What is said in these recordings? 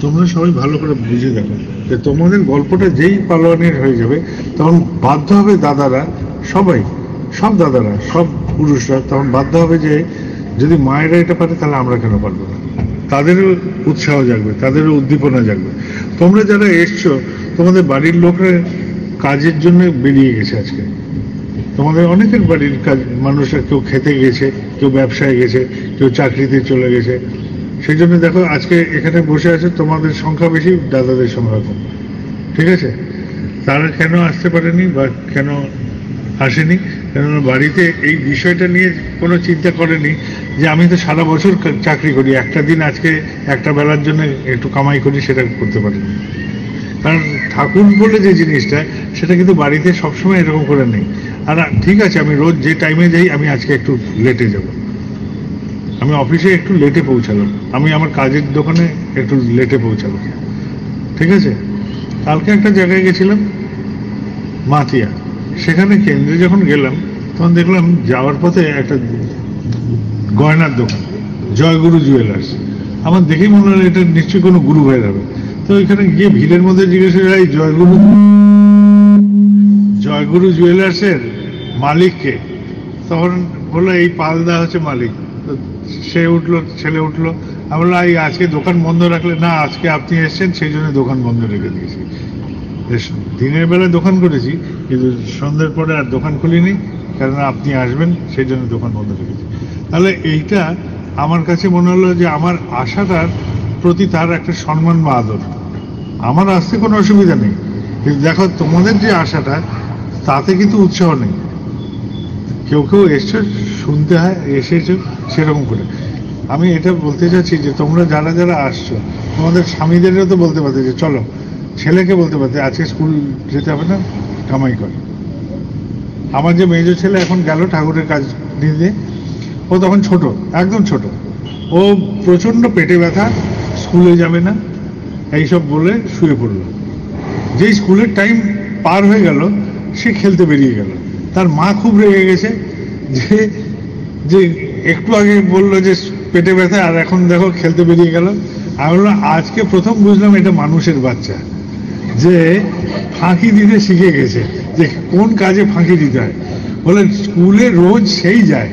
তোমরা সবাই ভালো করে বুঝে দেখো যে তোমাদের গল্পটা যেই পালোয়ানের হয়ে যাবে তখন বাধ্য হবে দাদারা, সবাই, সব দাদারা, সব পুরুষরা তখন বাধ্য হবে যে যদি মায়েরা এটা পারে তাহলে আমরা কেন পারবো না। তাদেরও উৎসাহ জাগবে, তাদেরও উদ্দীপনা জাগবে। তোমরা যারা এসছো তোমাদের বাড়ির লোকরা কাজের জন্য বেরিয়ে গেছে আজকে, তোমাদের অনেকের বাড়ির কাজ মানুষরা কেউ খেতে গেছে, কেউ ব্যবসায় গেছে, কেউ চাকরিতে চলে গেছে। সেই জন্য দেখো আজকে এখানে বসে আছে তোমাদের সংখ্যা বেশি, দাদাদের সংখ্যা কম। ঠিক আছে, তারা কেন আসতে পারেনি বা কেন আসেনি? কেননা বাড়িতে এই বিষয়টা নিয়ে কোনো চিন্তা করেনি যে আমি তো সারা বছর চাকরি করি, একটা দিন আজকে একটা বেলার জন্য একটু কামাই করি, সেটা করতে পারিনি। কারণ ঠাকুর বলে যে জিনিসটা সেটা কিন্তু বাড়িতে সবসময় এরকম করে নেই। আর ঠিক আছে, আমি রোজ যে টাইমে যাই আমি আজকে একটু লেটে যাব, আমি অফিসে একটু লেটে পৌঁছালাম, আমি আমার কাজের দোকানে একটু লেটে পৌঁছালাম। ঠিক আছে, কালকে একটা জায়গায় গেছিলাম মাতিয়া, সেখানে কেন্দ্রে যখন গেলাম তখন দেখলাম যাওয়ার পথে একটা গয়নার দোকান, জয়গুরু জুয়েলার্স। আমার দেখেই মনে হলো এটা নিশ্চয়ই কোনো গুরু ভাইয়ের হবে। তো এখানে গিয়ে ভিড়ের মধ্যে জিজ্ঞেস করে এই জয়গুরু জুয়েলার্সের মালিককে? তখন বললো এই পালদা হচ্ছে মালিক। তো সে উঠলো, ছেলে উঠলো, আমি বললো এই আজকে দোকান বন্ধ রাখলে? না, আজকে আপনি এসছেন সেই জন্য দোকান বন্ধ রেখে দিয়েছি। দিনের বেলায় দোকান করেছি কিন্তু সন্ধ্যের পরে আর দোকান খুলিনি, কারণ আপনি আসবেন সেই জন্য দোকান বন্ধ রেখেছি। তাহলে এইটা আমার কাছে মনে হলো যে আমার আশাটার প্রতি তার একটা সম্মান বা আদর। আমার আসতে কোনো অসুবিধা নেই, কিন্তু দেখো তোমাদের যে আশাটা তাতে কিন্তু উৎসাহ নেই। কেউ কেউ এসছো শুনতে হয়, এসেছো সেরকম করে। আমি এটা বলতে চাচ্ছি যে তোমরা যারা যারা আসছো তোমাদের স্বামীদেরও তো বলতে পারতে যে চলো, ছেলেকে বলতে পারতে আজকে স্কুল যেতে হবে না, কামাই কর। আমার যে মেজো ছেলে এখন গেল ঠাকুরের কাজ নিতে, ও তখন ছোট, একদম ছোট, ও প্রচণ্ড পেটে ব্যথা, স্কুলে যাবে না এইসব বলে শুয়ে পড়লো। যেই স্কুলের টাইম পার হয়ে গেল সে খেলতে বেরিয়ে গেল। তার মা খুব রেগে গেছে যে যে একটু আগে বললো যে পেটে ব্যথা আর এখন দেখো খেলতে বেরিয়ে গেল। আমি বললাম আজকে প্রথম বুঝলাম এটা মানুষের বাচ্চা, যে ফাঁকি দিতে শিখে গেছে, যে কোন কাজে ফাঁকি দিতে হয়। বলে স্কুলে রোজ সেই যায়,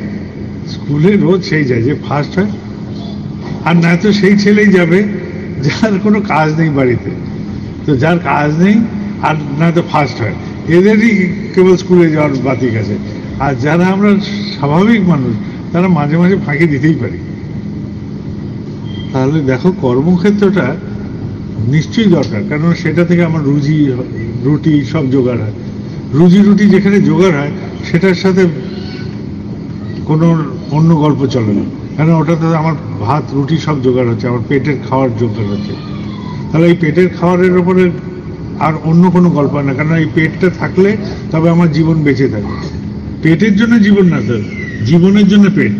স্কুলে রোজ সেই যায় যে ফার্স্ট হয়, আর না তো সেই ছেলেই যাবে যার কোনো কাজ নেই বাড়িতে। তো যার কাজ নেই আর না তো ফার্স্ট হয়, এদেরই কেবল স্কুলে যাওয়ার বাতিক আছে। আর যারা আমরা স্বাভাবিক মানুষ তারা মাঝে মাঝে ফাঁকি দিতেই পারি। তাহলে দেখো কর্মক্ষেত্রটা নিশ্চয়ই দরকার, কারণ সেটা থেকে আমার রুজি রুটি সব জোগাড় হয়। রুজি রুটি যেখানে জোগাড় হয় সেটার সাথে কোনো অন্য গল্প চলে না, কারণ ওটাতে আমার ভাত রুটি সব জোগাড় হচ্ছে, আমার পেটের খাওয়ার জোগাড় হচ্ছে। তাহলে এই পেটের খাওয়ারের ওপরে আর অন্য কোনো গল্প না, কারণ এই পেটটা থাকলে তবে আমার জীবন বেঁচে থাকে। পেটের জন্য জীবন না, তো জীবনের জন্য পেট।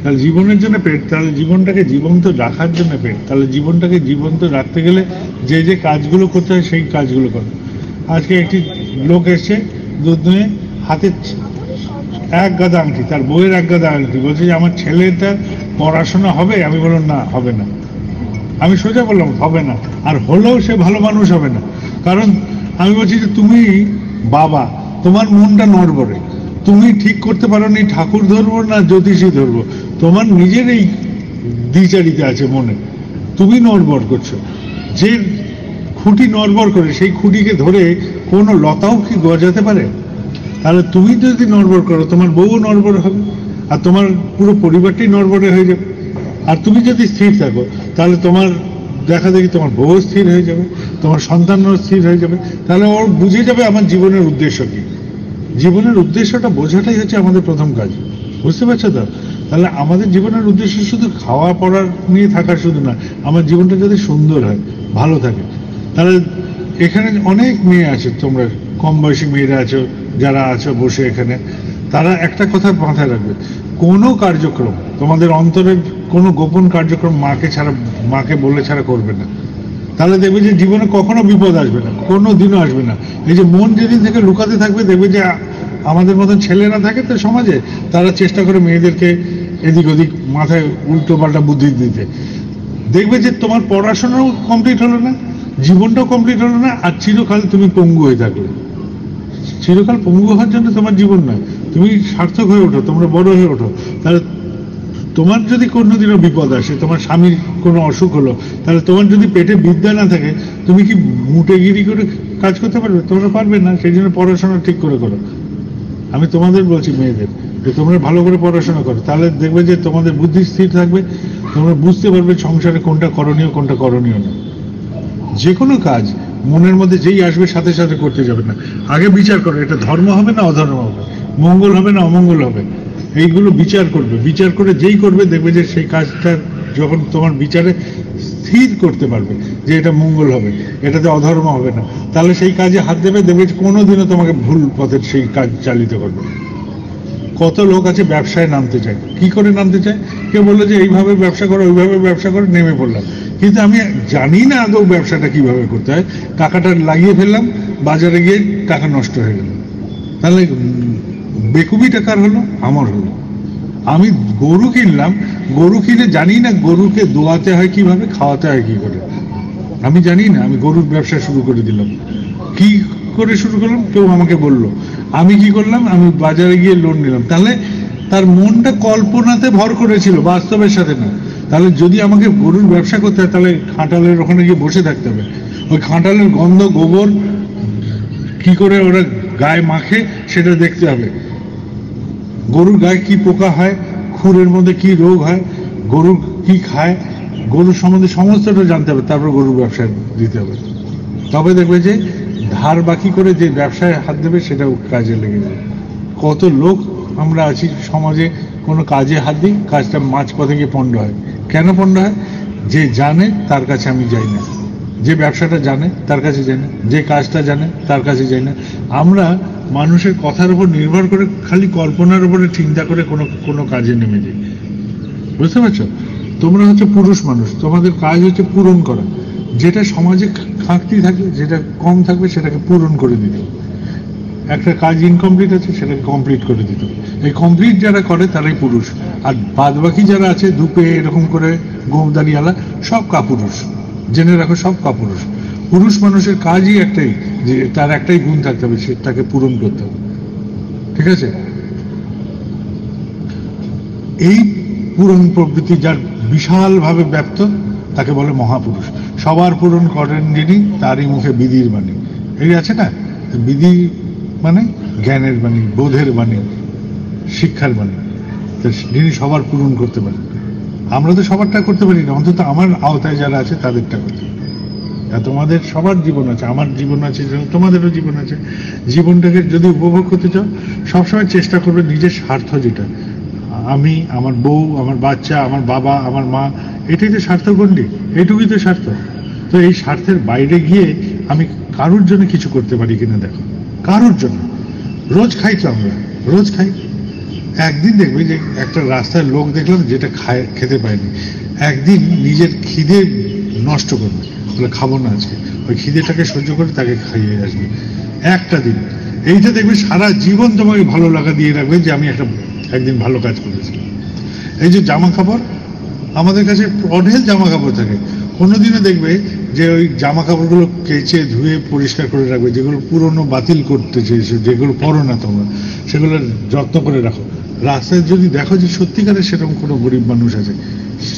তাহলে জীবনের জন্য পেট, তাহলে জীবনটাকে জীবন্ত রাখার জন্য পেট। তাহলে জীবনটাকে জীবন্ত রাখতে গেলে যে যে কাজগুলো করতে হয় সেই কাজগুলো করো। আজকে একটি লোক এসছে দুধ নিয়ে, হাতে এক গাদা আংটি, তার বইয়ের এক গাদা আংটি, বলছে যে আমার ছেলেটা পড়াশোনা হবে। আমি বললাম না, হবে না। আমি সোজা বললাম হবে না, আর হলেও সে ভালো মানুষ হবে না। কারণ আমি বলছি যে তুমি বাবা, তোমার মনটা নড়বড়ে, তুমি ঠিক করতে পারো নি ঠাকুর ধরবো না জ্যোতিষী ধরবো, তোমার নিজের এই দ্বিচারিতা আছে মনে, তুমি নড়বড় করছো। যে খুঁটি নড়বড় করে সেই খুঁটিকে ধরে কোনো লতাও কি গজাতে পারে? তাহলে তুমি যদি নড়বড় করো তোমার বউও নড়বড় হবে, আর তোমার পুরো পরিবারটাই নড়বড়ে হয়ে যাবে। আর তুমি যদি স্থির থাকো তাহলে তোমার দেখা দেখি তোমার বউ স্থির হয়ে যাবে, তোমার সন্তানও স্থির হয়ে যাবে। তাহলে ওর বুঝে যাবে আমার জীবনের উদ্দেশ্য কি। জীবনের উদ্দেশ্যটা বোঝাটাই হচ্ছে আমাদের প্রথম কাজ, বুঝতে পারছো তো? তাহলে আমাদের জীবনের উদ্দেশ্য শুধু খাওয়া পড়ার নিয়ে থাকা শুধু না, আমার জীবনটা যদি সুন্দর হয়, ভালো থাকে। তাহলে এখানে অনেক মেয়ে আছে, তোমরা কম বয়সী মেয়েরা আছো যারা আছো বসে এখানে, তারা একটা কথা মাথায় রাখবে, কোনো কার্যক্রম তোমাদের অন্তরের কোনো গোপন কার্যক্রম মাকে বলে ছাড়া করবে না। তাহলে দেখবে যে জীবনে কখনো বিপদ আসবে না, কোনো দিনও আসবে না। এই যে মন যেদিন থেকে লুকাতে থাকবে, দেখবে যে আমাদের মতন ছেলেরা থাকে তো সমাজে, তারা চেষ্টা করে মেয়েদেরকে এদিক ওদিক মাথায় উল্টো পাল্টা বুদ্ধি দিতে। দেখবে যে তোমার পড়াশোনাও কমপ্লিট হলো না, জীবনটাও কমপ্লিট হলো না, আর চিরকাল তুমি পঙ্গু হয়ে থাকলে। চিরকাল পঙ্গু হওয়ার জন্য তোমার জীবন নয়, তুমি সার্থক হয়ে ওঠো, তোমরা বড় হয়ে ওঠো। তাহলে তোমার যদি কোনোদিনও বিপদ আসে, তোমার স্বামীর কোনো অসুখ হলো, তাহলে তোমার যদি পেটে বিদ্যা না থাকে, তুমি কি মুটেগিরি করে কাজ করতে পারবে? তোমরা পারবে না। সেই জন্য পড়াশোনা ঠিক করে করো। আমি তোমাদের বলছি, মেয়েদের, যে তোমরা ভালো করে পড়াশোনা করো, তাহলে দেখবে যে তোমাদের বুদ্ধি স্থির থাকবে, তোমরা বুঝতে পারবে সংসারে কোনটা করণীয় কোনটা করণীয় না। যে কোনো কাজ মনের মধ্যে যেই আসবে সাথে সাথে করতে যাবে না, আগে বিচার করো এটা ধর্ম হবে না অধর্ম হবে, মঙ্গল হবে না অমঙ্গল হবে, এইগুলো বিচার করবে। বিচার করে যেই করবে দেখবে যে সেই কাজটা যখন তোমার বিচারে স্থির করতে পারবে যে এটা মঙ্গল হবে, এটাতে অধর্ম হবে না, তাহলে সেই কাজে হাত দেবে, দেখবে কোনোদিনও তোমাকে ভুল পথে সেই কাজ চালিত করবে। কত লোক আছে ব্যবসায় নামতে চায়, কি করে নামতে চায়? কেউ বললো যে এইভাবে ব্যবসা করো, ওইভাবে ব্যবসা করে, নেমে পড়লাম, কিন্তু আমি জানি না আদৌ ব্যবসাটা কিভাবে করতে হয়, টাকাটা লাগিয়ে ফেললাম, বাজারে গিয়ে টাকা নষ্ট হয়ে গেল। তাহলে বেকুবি টাকার হলো, আমার হলো। আমি গরু কিনলাম, গরু কিনে জানি না গরুকে দোয়াতে হয় কিভাবে, খাওয়াতে হয় কি করে, আমি জানি না, আমি গরুর ব্যবসা শুরু করে দিলাম। কি করে শুরু করলাম? কেউ আমাকে বলল। আমি কি করলাম? আমি বাজারে গিয়ে লোন নিলাম। তাহলে তার মনটা কল্পনাতে ভর করেছিল, বাস্তবের সাথে না। তাহলে যদি আমাকে গরুর ব্যবসা করতে হয়, তাহলে খাঁটালের ওখানে গিয়ে বসে থাকতে হবে, ওই খাঁটালের গন্ধ, গোবর কি করে ওরা গায়ে মাখে সেটা দেখতে হবে, গরুর গায়ে কি পোকা হয়, খুরের মধ্যে কি রোগ হয়, গরু কি খায়, গরুর সম্বন্ধে সমস্তটা জানতে হবে, তারপর গরুর ব্যবসায় দিতে হবে। তবে দেখবে যে ধার বাকি করে যে ব্যবসায় হাত দেবে সেটাও কাজে লেগে যাবে। কত লোক আমরা আছি সমাজে, কোনো কাজে হাত দিই, কাজটা মাঝপথে গিয়ে পণ্ড হয়। কেন পণ্ড হয়? যে জানে তার কাছে আমি যাই না, যে ব্যবসাটা জানে তার কাছে যাই না, যে কাজটা জানে তার কাছে যাই না। আমরা মানুষের কথার উপর নির্ভর করে, খালি কল্পনার উপরে চিন্তা করে কোনো কাজে নেমে যাই। বুঝতে পারছো? তোমরা হচ্ছে পুরুষ মানুষ, তোমাদের কাজ হচ্ছে পূরণ করা। যেটা সমাজে খাঁকতি থাকবে, যেটা কম থাকবে, সেটাকে পূরণ করে দিতে। একটা কাজ ইনকমপ্লিট আছে, সেটাকে কমপ্লিট করে দিতে। এই কমপ্লিট যারা করে তারাই পুরুষ, আর বাদ বাকি যারা আছে ধূপে এরকম করে গোমদারিওয়ালা, সব কাপুরুষ। জেনে রাখো, সব কাপুরুষ। পুরুষ মানুষের কাজই একটাই, যে তার একটাই গুণ থাকতে হবে, সেটাকে পূরণ করতে হবে। ঠিক আছে? এই পূরণ প্রবৃত্তি যার বিশালভাবে ব্যাপ্ত, তাকে বলে মহাপুরুষ। সবার পূরণ করেন যিনি, তারই মুখে বিধির বাণী। এই আছে না, বিধি মানে জ্ঞানের বাণী, বোধের বাণী, শিক্ষার বাণী। যিনি সবার পূরণ করতে পারেন। আমরা তো সবারটা করতে পারি না, অন্তত আমার আওতায় যারা আছে তাদেরটা করতে পারি। আর তোমাদের সবার জীবন আছে, আমার জীবন আছে, তোমাদেরও জীবন আছে। জীবনটাকে যদি উপভোগ করতে চাও, সবসময় চেষ্টা করবে নিজের স্বার্থ যেটা, আমি, আমার বউ, আমার বাচ্চা, আমার বাবা, আমার মা, এটাই তো স্বার্থ গণ্ডি, এইটুকুই তো স্বার্থ। তো এই স্বার্থের বাইরে গিয়ে আমি কারুর জন্য কিছু করতে পারি কিনা দেখো, কারুর জন্য। রোজ খাই তো আমরা, রোজ খাই। একদিন দেখবে যে একটা রাস্তায় লোক দেখলাম যেটা খেতে পায়নি, একদিন নিজের খিদে নষ্ট করবে, বলে খাবো না আজকে, ওই খিদেটাকে সহ্য করে তাকে খাইয়ে আসবে একটা দিন। এইটা দেখবে সারা জীবন তোমাকে ভালো লাগা দিয়ে রাখবে যে আমি একদিন ভালো কাজ করেছি। এই যে জামা কাপড়, আমাদের কাছে অঢেল জামা কাপড় থাকে, কোনোদিনও দেখবে যে ওই জামা কাপড়গুলো কেচে ধুয়ে পরিষ্কার করে রাখবে, যেগুলো পুরনো বাতিল করতে চেয়েছে, যেগুলো পরো না তোমরা, সেগুলো যত্ন করে রাখো। রাস্তায় যদি দেখো যে সত্যিকারের সেরকম কোনো গরিব মানুষ আছে,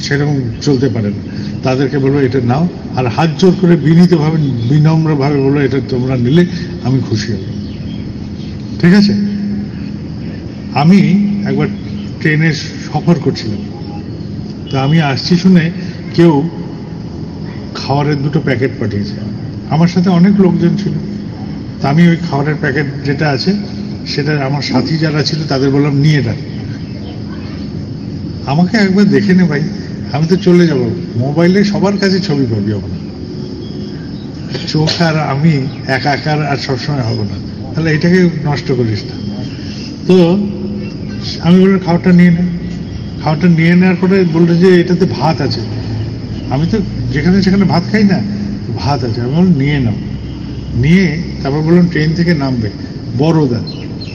সেরকম চলতে পারে না, তাদেরকে বলবো এটা নাও, আর হাত জোর করে বিনীতভাবে, বিনম্রভাবে বলো এটা তোমরা নিলে আমি খুশি হব। ঠিক আছে? আমি একবার ট্রেনে সফর করছিলাম, তো আমি আসছি শুনে কেউ খাবারের 2টো প্যাকেট পাঠিয়েছে। আমার সাথে অনেক লোকজন ছিল, তা আমি ওই খাবারের প্যাকেট যেটা আছে সেটা আমার সাথী যারা ছিল তাদের বললাম নিয়ে ডাক, আমাকে একবার দেখে নে ভাই, আমি তো চলে যাব। মোবাইলে সবার কাছে ছবি পাবি, আমার চোখ আর আমি একাকার আর সবসময় হবো না, তাহলে এটাকে নষ্ট করিস না। তো আমি বললাম খাবারটা নিয়ে নে। খাবারটা নিয়ে নেওয়ার পরে বললো যে এটাতে ভাত আছে। আমি তো যেখানে সেখানে ভাত খাই না, ভাত আছে। আমি বললাম নিয়ে নাও। নিয়ে তারপর বললাম ট্রেন থেকে নামবে বড়দা,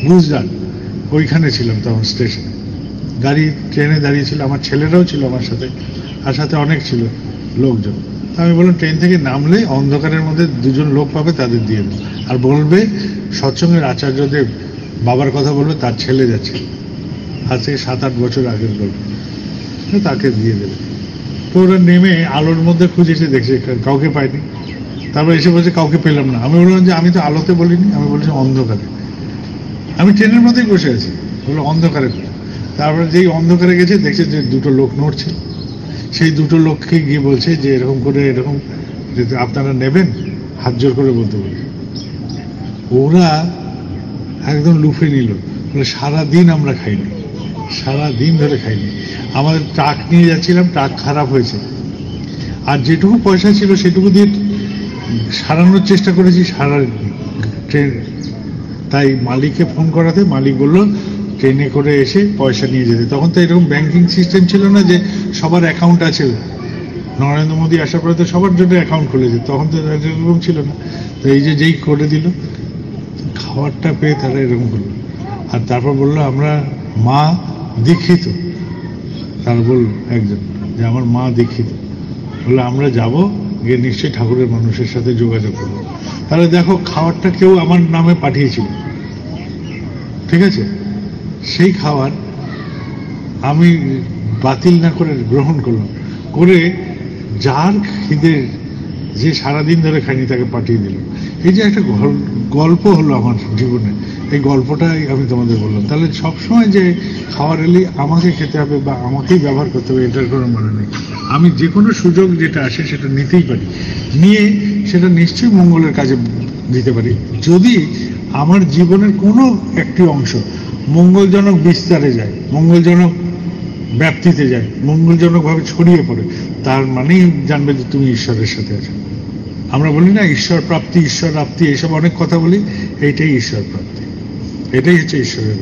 গুজরাট, ওইখানে ছিলাম তখন স্টেশনে। গাড়ি ট্রেনে দাঁড়িয়েছিল, আমার ছেলেরাও ছিল আমার সাথে, আর সাথে অনেক ছিল। লোকজন। আমি বললাম ট্রেন থেকে নামলে অন্ধকারের মধ্যে দুজন লোক পাবে, তাদের দিয়ে দেবে, আর বলবে সৎসঙ্গের আচার্যদেব বাবার কথা বলবে, তার ছেলে যাচ্ছে, আজ থেকে 7-8 বছর আগের গল্প, তাকে দিয়ে দেবে। তো ওরা নেমে আলোর মধ্যে খুঁজেছে, দেখছে কাউকে পায়নি। তারপর এসে বলছে কাউকে পেলাম না। আমি বললাম যে আমি তো আলোতে বলিনি, আমি বলছি অন্ধকারে, আমি ট্রেনের মধ্যেই বসে আছি। বললো অন্ধকারে। তারপরে যেই অন্ধকারে গেছে দেখছে যে দুটো লোক নড়ছে, সেই দুটো লোককে গিয়ে বলছে যে এরকম করে, এরকম আপনারা নেবেন, হাত জোর করে বলতে বলছে। ওরা একদম লুফে নিল। সারাদিন আমরা খাইনি, সারাদিন ধরে খাইনি। আমাদের ট্রাক নিয়ে যাচ্ছিলাম, ট্রাক খারাপ হয়েছে, আর যেটুকু পয়সা ছিল সেটুকু দিয়ে সারানোর চেষ্টা করেছি সারা ট্রেন। তাই মালিককে ফোন করাতে মালিক বলল ট্রেনে করে এসে পয়সা নিয়ে যেতে। তখন তো এরকম ব্যাংকিং সিস্টেম ছিল না যে সবার অ্যাকাউন্ট আছে। নরেন্দ্র মোদী আসার পরে তো সবার জন্য অ্যাকাউন্ট খুলেছে, তখন তো এরকম ছিল না। তো এই যে যেই করে দিল, খাবারটা পেয়ে তারা এরকম করলো। আর তারপর বললো আমরা মা দীক্ষিত। তার বলল একজন যে আমার মা দীক্ষিত। বললো আমরা যাব, গিয়ে নিশ্চয়ই ঠাকুরের মানুষের সাথে যোগাযোগ করবো। তাহলে দেখো, খাবারটা কেউ আমার নামে পাঠিয়েছিল, ঠিক আছে? সেই খাবার আমি বাতিল না করে গ্রহণ করলাম, করে যার খিদে, যে সারাদিন ধরে খাইনি, তাকে পাঠিয়ে দিল। এই যে একটা গল্প হলো আমার জীবনে, এই গল্পটাই আমি তোমাদের বললাম। তাহলে সবসময় যে খাবার এলে আমাকে খেতে হবে বা আমাকেই ব্যবহার করতে হবে, এটার কোনো মানে নেই। আমি যে কোনো সুযোগ যেটা আসে সেটা নিতেই পারি, নিয়ে সেটা নিশ্চয়ই মঙ্গলের কাজে দিতে পারি, যদি আমার জীবনের কোনো একটি অংশ মঙ্গলজনক বিস্তারে যায়, মঙ্গলজনক ব্যাপ্তিতে যায়, মঙ্গলজনকভাবে ছড়িয়ে পড়ে, তার মানেই জানবে যে তুমি ঈশ্বরের সাথে আছো। আমরা বলি না ঈশ্বর প্রাপ্তি, ঈশ্বর প্রাপ্তি, এইসব অনেক কথা বলি, এইটাই ঈশ্বর প্রাপ্তি, এটাই হচ্ছে ঈশ্বরের,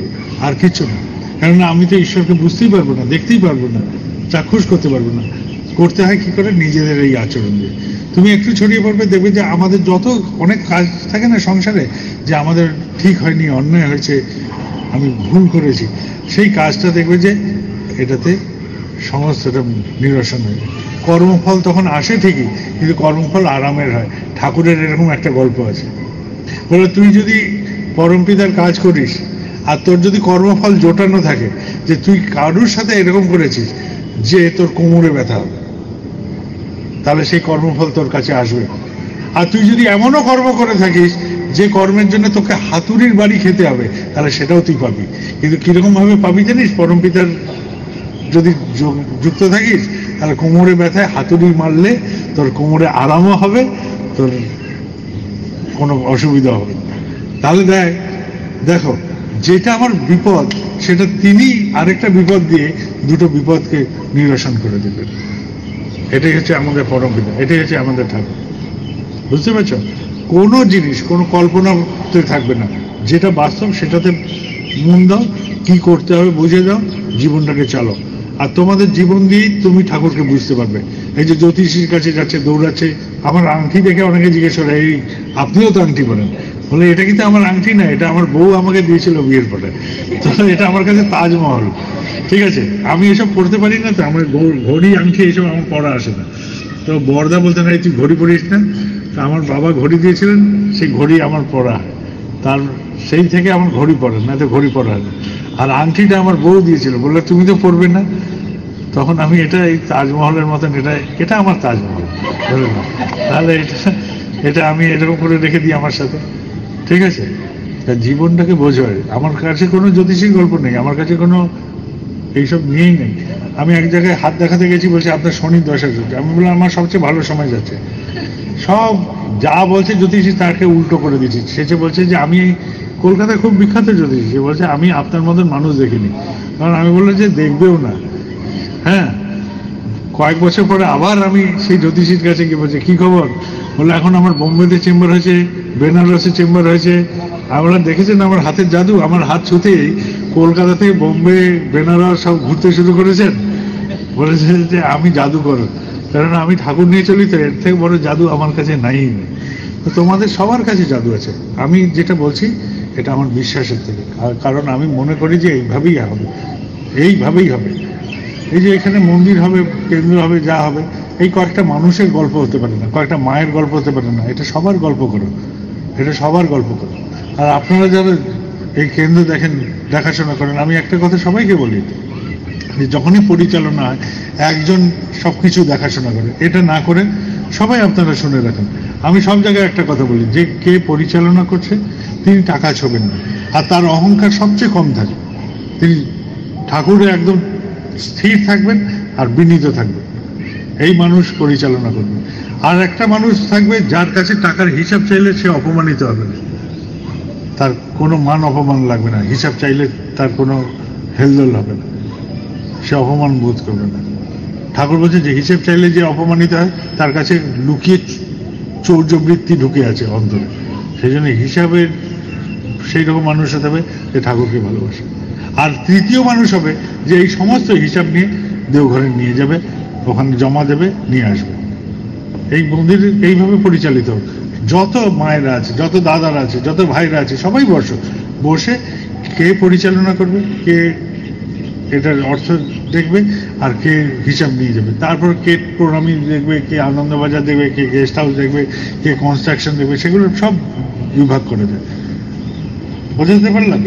আর কিছু না। কেননা আমি তো ঈশ্বরকে বুঝতেই পারবো না, দেখতেই পারবো না, চাক্ষুষ করতে পারবো না। করতে হয় কি করে? নিজেদের এই আচরণ দিয়ে। তুমি একটু ছড়িয়ে পড়বে, দেখবে যে আমাদের যত অনেক কাজ থাকে না সংসারে, যে আমাদের ঠিক হয়নি, অন্যায় হয়েছে, আমি ভুল করেছি, সেই কাজটা দেখবে যে এটাতে সমস্তটা নিরসন হয়ে যায়। কর্মফল তখন আসে ঠিকই, কিন্তু কর্মফল আরামের হয়। ঠাকুরের এরকম একটা গল্প আছে, বলে তুই যদি পরমপিতার কাজ করিস আর তোর যদি কর্মফল জোটানো থাকে, যে তুই কারুর সাথে এরকম করেছিস যে তোর কোমরে ব্যথা হবে, তাহলে সেই কর্মফল তোর কাছে আসবে। আর তুই যদি এমনও কর্ম করে থাকিস যে কর্মের জন্য তোকে হাতুড়ির বাড়ি খেতে হবে, তাহলে সেটাও তুই পাবি। কিন্তু কিরকম ভাবে পাবি জানিস? পরমপিতার যদি যুক্ত থাকিস, তাহলে কোমরে ব্যথায় হাতুড়ি মারলে তোর কোমরে আরামও হবে, তোর কোনো অসুবিধা হবে। তাহলে দেখো, যেটা আমার বিপদ, সেটা তিনি আরেকটা বিপদ দিয়ে দুটো বিপদকে নিরসন করে দেবেন। এটাই হচ্ছে আমাদের পরমপিতা, এটাই হচ্ছে আমাদের ঠাকুর। বুঝতে পারছ? কোনো জিনিস কোনো কল্পনাতে থাকবে না, যেটা বাস্তব সেটাতে মন দাও, কি করতে হবে বুঝে দাও, জীবনটাকে চালো। আর তোমাদের জীবন দিয়েই তুমি ঠাকুরকে বুঝতে পারবে। এই যে জ্যোতিষীর কাছে যাচ্ছে, দৌড়াচ্ছে, আমার আংটি দেখে অনেকে জিজ্ঞেস করে, এই আপনিও তো আংটি পরেন? বলে এটা কিন্তু আমার আংটি না, এটা আমার বউ আমাকে দিয়েছিল বিয়ের পরে, তো এটা আমার কাছে তাজমহল, ঠিক আছে? আমি এসব পড়তে পারি না, তো আমার ঘড়ি আংটি এসব আমার পড়া আসে না। তো বরদা বলতে না, তুই ঘড়ি পড়িস না? তো আমার বাবা ঘড়ি দিয়েছিলেন, সেই ঘড়ি আমার পড়া, তার সেই থেকে আমার ঘড়ি পড়ে না, তো ঘড়ি পড়া হয় না। আর আংটিটা আমার বউ দিয়েছিল, বললে তুমি তো পড়বে না। তখন আমি এটা, এই তাজমহলের মতন, এটা আমার তাজমহল ধরে না, তাহলে এটা আমি এরকম করে রেখে দিই আমার সাথে, ঠিক আছে? তা জীবনটাকে বোঝো। আমার কাছে কোনো জ্যোতিষী গল্প নেই, আমার কাছে কোনো এইসব নিয়েই নেই। আমি এক জায়গায় হাত দেখাতে গেছি, বলছে আপনার শনির দশা চলছে। আমি বললাম আমার সবচেয়ে ভালো সময় যাচ্ছে। সব যা বলছে জ্যোতিষী তাকে উল্টো করে দিচ্ছি। সে বলছে যে আমি কলকাতায় খুব বিখ্যাত জ্যোতিষী, সে বলছে আমি আপনার মতন মানুষ দেখিনি। কারণ আমি বললাম যে দেখবেও না। হ্যাঁ, কয়েক বছর পরে আবার আমি সেই জ্যোতিষীর কাছে গিয়ে বলছে কি খবর? বলে এখন আমার বোম্বেতে চেম্বার হয়েছে, বেনারসে চেম্বার হয়েছে। আপনারা দেখেছেন আমার হাতের জাদু? আমার হাত ছুতেই কলকাতা থেকে বোম্বে, বেনারস সব ঘুরতে শুরু করেছেন। বলেছে যে আমি জাদুকর, কারণ আমি ঠাকুর নিয়ে চলি, তো এর থেকে বড় জাদু আমার কাছে নাই। তো তোমাদের সবার কাছে জাদু আছে। আমি যেটা বলছি এটা আমার বিশ্বাসের থেকে, কারণ আমি মনে করি যে এইভাবেই হবে, এইভাবেই হবে। এই যে এখানে মন্দির হবে, কেন্দ্র হবে, যা হবে, এই কয়েকটা মানুষের গল্প হতে পারে না, কয়েকটা মায়ের গল্প হতে পারে না, এটা সবার গল্প করো, এটা সবার গল্প করো। আর আপনারা যারা এই কেন্দ্র দেখেন, দেখাশোনা করেন, আমি একটা কথা সবাইকে বলি যে যখনই পরিচালনা হয় একজন সবকিছু দেখাশোনা করে, এটা না করে সবাই আপনারা শুনে রাখেন। আমি সব জায়গায় একটা কথা বলি যে কে পরিচালনা করছে তিনি টাকা ছোবেন না, আর তার অহংকার সবচেয়ে কম থাকে। তিনি ঠাকুরে একদম স্থির থাকবেন আর বিনীত থাকবেন, এই মানুষ পরিচালনা করবে। আর একটা মানুষ থাকবে যার কাছে টাকার হিসাব চাইলে সে অপমানিত হবে না, তার কোনো মান অপমান লাগবে না, হিসাব চাইলে তার কোনো হেলদোল হবে না, সে অপমান বোধ করবে না। ঠাকুর বলছে যে হিসেব চাইলে যে অপমানিত হয় তার কাছে লুকিয়ে চৌর্যবৃত্তি ঢুকে আছে অন্তরে, সেই জন্য হিসাবের সেই রকম মানুষ হতে হবে যে ঠাকুরকে ভালোবাসে। আর তৃতীয় মানুষ হবে যে এই সমস্ত হিসাব নিয়ে দেওঘরে নিয়ে যাবে, ওখানে জমা দেবে, নিয়ে আসবে। এই মন্দির এইভাবে পরিচালিত হবে। যত মায়েরা আছে, যত দাদারা আছে, যত ভাইরা আছে, সবাই বসে কে পরিচালনা করবে, কে এটার অর্থ দেখবে, আর কে হিসাব নিয়ে যাবে। তারপর কে প্রণামী দেখবে, কে আনন্দবাজার দেখবে, কে গেস্ট হাউস দেখবে, কে কনস্ট্রাকশন দেখবে, সেগুলো সব বিভাগ করে দেবে। বোঝাতে পারলাম?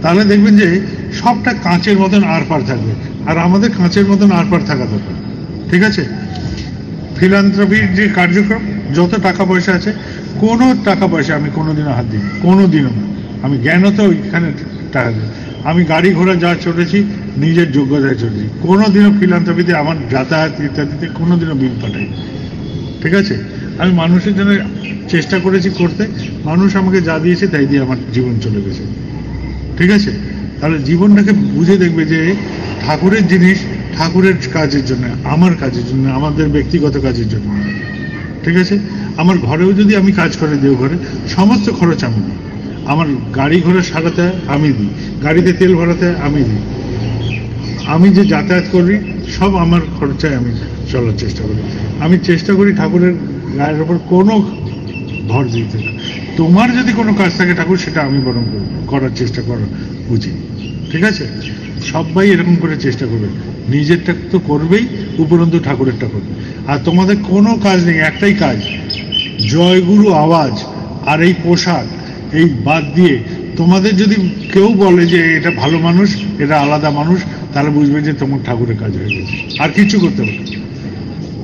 তাহলে দেখবেন যে সবটা কাঁচের মতন আরপার থাকবে, আর আমাদের কাঁচের মতন আরপার থাকা দরকার। ঠিক আছে? ফিলান্থ্রপির যে কার্যক্রম, যত টাকা পয়সা আছে, কোনো টাকা পয়সা আমি কোনোদিনও হাত দিই, কোনোদিনও না। আমি জ্ঞানত ওইখানে টাকা দিই। আমি গাড়ি ঘোড়া যা চড়েছি নিজের যোগ্যতায় চড়েছি, কোনোদিনও ফিলান্থ্রপিতে আমার যাতায়াত ইত্যাদিতে কোনোদিনও বিল পাঠাই। ঠিক আছে? আমি মানুষের জন্য চেষ্টা করেছি করতে, মানুষ আমাকে যা দিয়েছে তাই দিয়ে আমার জীবন চলে গেছে। ঠিক আছে? তাহলে জীবনটাকে বুঝে দেখবে যে ঠাকুরের জিনিস ঠাকুরের কাজের জন্য, আমার কাজের জন্য, আমাদের ব্যক্তিগত কাজের জন্য। ঠিক আছে? আমার ঘরেও যদি আমি কাজ করে দেওঘরে, সমস্ত খরচ আমি দিই। আমার গাড়ি ঘোড়া সারাতে আমি দিই, গাড়িতে তেল ভরাতে আমি দিই, আমি যে যাতায়াত করি সব আমার খরচায় আমি চলার চেষ্টা করি। আমি চেষ্টা করি ঠাকুরের গায়ের ওপর কোনো ভর দিতে না। তোমার যদি কোনো কাজ থাকে ঠাকুর, সেটা আমি বরং করার চেষ্টা করা উচিত। ঠিক আছে? সবাই এরকম করে চেষ্টা করবে, নিজেরটা তো করবেই, উপরন্তু ঠাকুরেরটা করবে। আর তোমাদের কোনো কাজ নেই, একটাই কাজ, জয়গুরু আওয়াজ আর এই পোশাক, এই বাদ দিয়ে তোমাদের যদি কেউ বলে যে এটা ভালো মানুষ, এটা আলাদা মানুষ, তাহলে বুঝবে যে তোমার ঠাকুরের কাজ হয়ে গেছে, আর কিছু করতে হবে।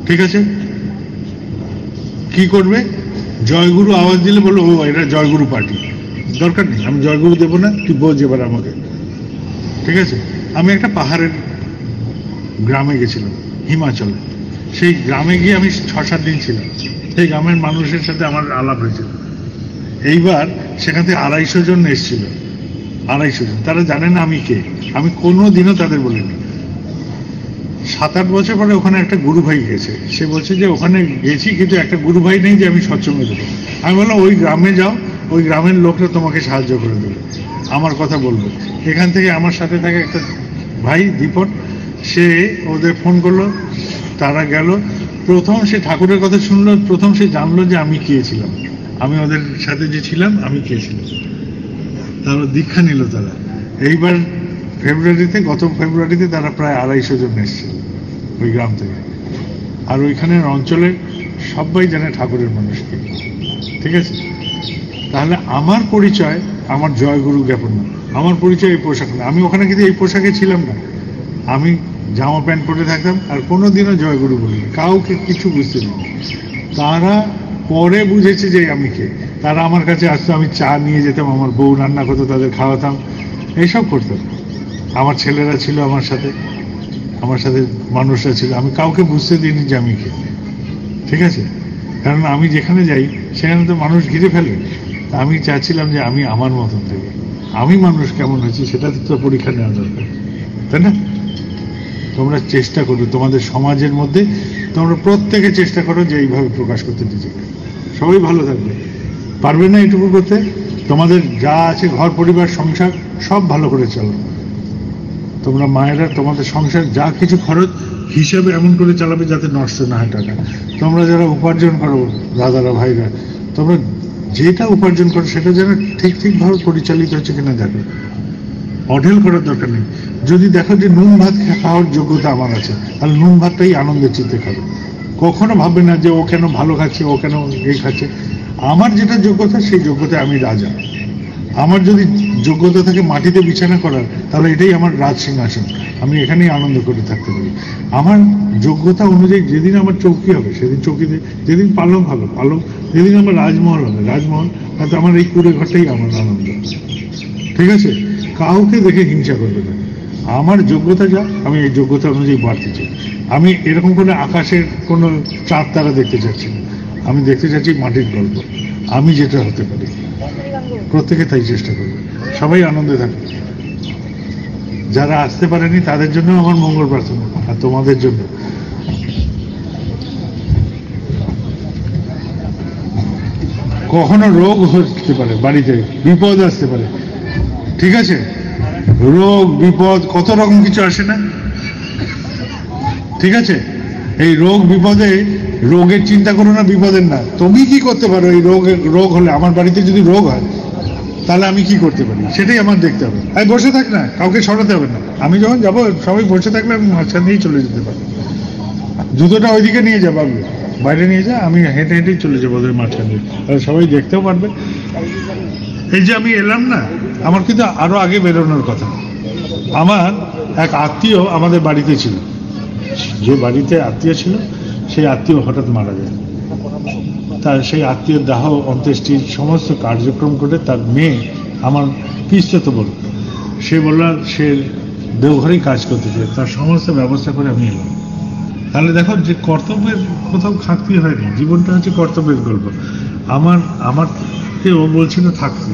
ঠিক আছে? কি করবে? জয়গুরু আওয়াজ দিলে বলো ও এটা জয়গুরু পার্টি, দরকার নেই, আমি জয়গুরু দেবো না, তুই বোঝ এবার আমাকে। ঠিক আছে? আমি একটা পাহাড়ের গ্রামে গেছিলাম, হিমাচলে। সেই গ্রামে গিয়ে আমি 6-7 দিন ছিলাম। সেই গ্রামের মানুষের সাথে আমার আলাপ হয়েছিল। এইবার সেখান থেকে 250 জন এসেছিল, 250 জন। তারা জানে না আমি কে, আমি কোনো দিনও তাদের বলিনি। 7-8 বছর পরে ওখানে একটা গুরু ভাই গেছে, সে বলছে যে ওখানে গেছি কিন্তু একটা গুরু ভাই নেই যে আমি সৎসঙ্গে দেবো। আমি বললাম ওই গ্রামে যাও, ওই গ্রামের লোকরা তোমাকে সাহায্য করে দেবে, আমার কথা বলবে। এখান থেকে আমার সাথে থাকে একটা ভাই দীপন, সে ওদের ফোন করলো, তারা গেল। প্রথম সে ঠাকুরের কথা শুনলো, প্রথম সে জানলো যে আমি কে ছিলাম, আমি ওদের সাথে যে ছিলাম আমি কে ছিলাম। তারপর দীক্ষা নিল তারা। এইবার ফেব্রুয়ারিতে, গত ফেব্রুয়ারিতে তারা প্রায় 250 জন এসেছিল ওই গ্রাম থেকে। আর ওইখানের অঞ্চলের সবাই জানে ঠাকুরের মানুষকে। ঠিক আছে? তাহলে আমার পরিচয় আমার জয়গুরু জ্ঞাপন না, আমার পরিচয় এই পোশাক না। আমি ওখানে কিন্তু এই পোশাকে ছিলাম না, আমি জামা প্যান্ট পরে থাকতাম, আর কোনোদিনও জয়গুরু বলিনি, কাউকে কিছু বুঝতে দিই। তারা পরে বুঝেছে যে আমি কে। তারা আমার কাছে আসতো, আমি চা নিয়ে যেতাম, আমার বউ রান্না করতো, তাদের খাওয়াতাম, এইসব করতাম। আমার ছেলেরা ছিল আমার সাথে মানুষরা ছিল, আমি কাউকে বুঝতে দিইনি যে আমি কে। ঠিক আছে? কারণ আমি যেখানে যাই সেখানে তো মানুষ ঘিরে ফেলে। তা আমি চাচ্ছিলাম যে আমি আমার মতন থেকে, আমি মানুষ কেমন হয়েছি সেটা তো পরীক্ষা নেওয়া দরকার, তাই না? তোমরা চেষ্টা করো, তোমাদের সমাজের মধ্যে তোমরা প্রত্যেকে চেষ্টা করো যে এইভাবে প্রকাশ করতে নিজেকে। সবাই ভালো থাকবে। পারবে না এটুকু করতে? তোমাদের যা আছে, ঘর পরিবার সংসার সব ভালো করে চলো। তোমরা মায়েরা তোমাদের সংসার যা কিছু খরচ হিসাবে এমন করে চালাবে যাতে নষ্ট না হয় টাকা। তোমরা যারা উপার্জন করো, দাদারা ভাইরা, তোমরা যেটা উপার্জন করো সেটা যেন ঠিকভাবে পরিচালিত হচ্ছে কিনা দেখো। অঢেল করার দরকার নেই। যদি দেখো যে নুন ভাত খাওয়ার যোগ্যতা আমার আছে, তাহলে নুন ভাতটাই আনন্দের চিত্তে খাবে। কখনো ভাববে না যে ও কেন ভালো খাচ্ছে, ও কেন এই খাচ্ছে। আমার যেটা যোগ্যতা, সেই যোগ্যতায় আমি রাজা। আমার যদি যোগ্যতা থাকে মাটিতে বিছানা করার, তাহলে এটাই আমার রাজ সিংহাসন, আমি এখানেই আনন্দ করে থাকতে পারি। আমার যোগ্যতা অনুযায়ী যেদিন আমার চৌকি হবে সেদিন চৌকিতে, যেদিন পালং হবে পালং, যেদিন আমার রাজমহল হবে রাজমহল, তাতে আমার এই কুড়ে ঘরটাই আমার আনন্দ। ঠিক আছে, কাউকে দেখে হিংসা করবে না। আমার যোগ্যতা যা, আমি এই যোগ্যতা অনুযায়ী বাড়তে চাই। আমি এরকম করে আকাশের কোনো চাঁদ তারা দেখতে চাচ্ছি না, আমি দেখতে চাচ্ছি মাটির গল্প, আমি যেটা হতে পারি। প্রত্যেকে তাই চেষ্টা করবে, সবাই আনন্দে থাকবে। যারা আসতে পারেনি তাদের জন্য আমার মঙ্গল প্রার্থনা, আর তোমাদের জন্য। কখনো রোগ হতে পারে, বাড়িতে বিপদ আসতে পারে, ঠিক আছে, রোগ বিপদ কত রকম কিছু আসে না, ঠিক আছে। এই রোগ বিপদে, রোগের চিন্তা করো না, বিপদের না। তুমি কি করতে পারো এই রোগ হলে? আমার বাড়িতে যদি রোগ হয় তাহলে আমি কি করতে পারি, সেটাই আমার দেখতে হবে। আমি বসে থাক না, কাউকে সরাতে হবে না। আমি যখন যাবো সবাই বসে থাকলে আমি মাঝখান দিয়েই চলে যেতে পারবো। জুতোটা ওইদিকে নিয়ে যাবো, আমি বাইরে নিয়ে যা, আমি হেঁটে হেঁটেই চলে যাবো ওদের মাঝখান দিয়ে, তাহলে সবাই দেখতেও পারবে। এই যে আমি এলাম না, আমার কিন্তু আরো আগে বেরোনোর কথা। আমার এক আত্মীয় আমাদের বাড়িতে ছিল, যে বাড়িতে আত্মীয় ছিল সেই আত্মীয় হঠাৎ মারা যায়। তার সেই আত্মীয় দাহ অন্ত্যেষ্টির সমস্ত কার্যক্রম করে তার মেয়ে, আমার পিস্তত বল, সে বলল সে দেওঘরেই কাজ করতে চায়, তার সমস্ত ব্যবস্থা করে আমি এলাম। তাহলে দেখো যে কর্তব্যের কোথাও খাটতি হয়নি, জীবনটা হচ্ছে কর্তব্যের গল্প। আমারকে ও বলছিল থাকতে,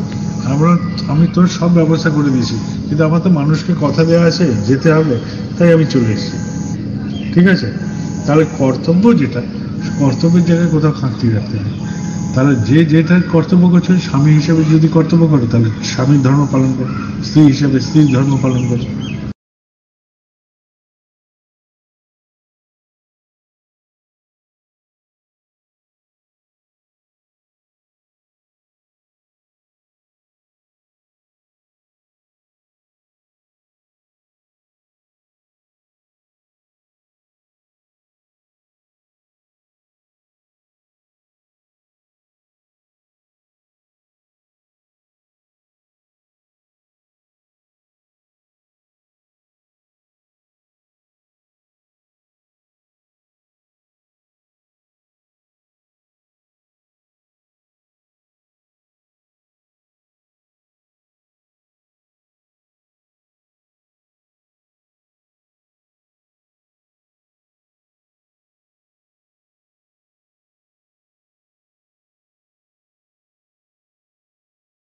আমি তোর সব ব্যবস্থা করে দিয়েছি, কিন্তু আমার তো মানুষকে কথা দেওয়া আছে, যেতে হবে, তাই আমি চলে এসেছি। ঠিক আছে, তাহলে কর্তব্য যেটা, কর্তব্যের জায়গায় কোথাও খাটতি রাখতে হবে। তাহলে যে যেটা কর্তব্য করছে, স্বামী হিসেবে যদি কর্তব্য করে তাহলে স্বামীর ধর্ম পালন করো, স্ত্রী হিসেবে স্ত্রীর ধর্ম পালন করো।